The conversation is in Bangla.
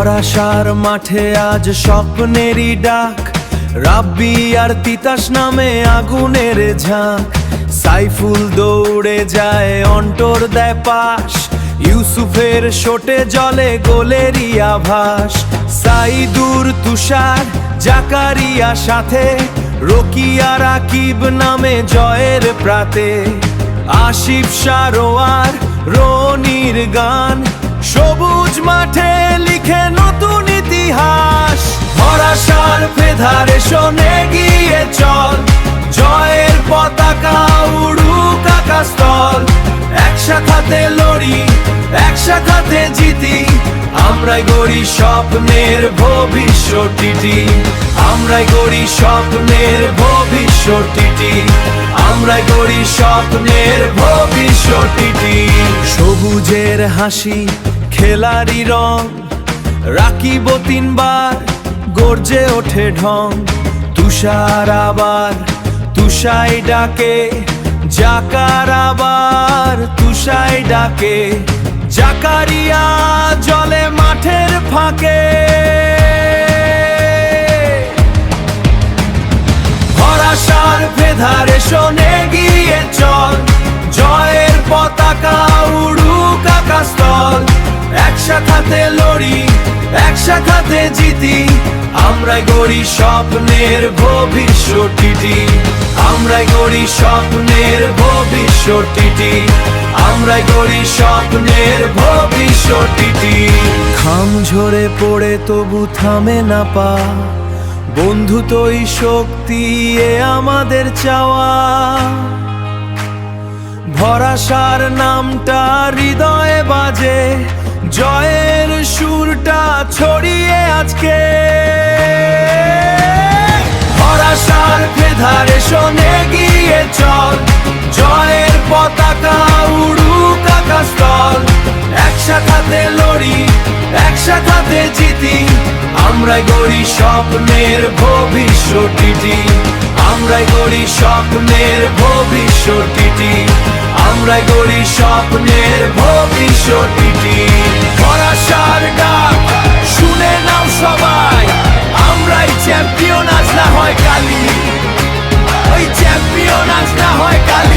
ভরাসার মাঠে আজ স্বপ্নেরই ডাক, রাব্বি আর তিতাস নামে আগুনের ঝাঁক। সাইফুল দৌড়ে যায়, অন্টর দেয় পাশ, ইউসুফের শোটে জলে গোলেরই আভাস। সাইদুর তুষার জাকারিয়া সাথে, রকিয়া রাকিব নামে জয়ের প্রাতে। আসিফ সারোয়ার রনির গান, সবুজ মাঠে লিখে নতুন ইতিহাস। ভরাসার ফেডারেশন এগিয়ে চল, জয়ের পতাকা উড়ুক আকাশতল। একসাথে লড়ি, একসাথে জিতি, আমরাই গড়ি স্বপ্নের ভবিষ্যৎটি। আমরাই গড়ি স্বপ্নের ভবিষ্যৎটি, আমরাই গড়ি স্বপ্নের ভবিষ্যৎটি। সবুজের হাসি খেলারই রং, রাকিব তিনবার গর্জে ওঠে ঢং। তুষার আবার তুষাই ডাকে, জাকার আবার তুষাই ডাকে। জাকারিয়া জলে মাঠের ফাঁকে, ভরাসার ফেডারেশন এগিয়ে চল, জয়ের পতাকা উড়ুক আকাশতল। একসাথে লড়ি, একসাথে জিতি, আমরাই গড়ি স্বপ্নের ভবিষ্যৎটি। আমরাই গড়ি স্বপ্নের ভবিষ্যৎটি, আমরাই গড়ি স্বপ্নের ভবিষ্যৎটি। ঘাম ঝরে পড়ে তবু থামে না পা, বন্ধুত্বই শক্তি এ আমাদের চাওয়া। ভরাসার নামটা হৃদয়ে বাজে, জয়ের সুরটা ছড়িয়ে আজকে। ভরাসার ফেডারেশন এগিয়ে চল, জয়ের পতাকা উড়ুক আকাশতল। একসাথে লড়ি, একসাথে জিতি, আমরাই গড়ি স্বপ্নের ভবিষ্যৎটি। আমরাই গড়ি স্বপ্নের ভবিষ্যৎটি, আমরাই গড়ি স্বপ্নের ভবিষ্যৎটি। ভরাসার ডাক শুনে নাও সবাই, আমরাই চ্যাম্পিয়ন আজ না হয় কালি, ওই চ্যাম্পিয়ন আজ না হয় কালি।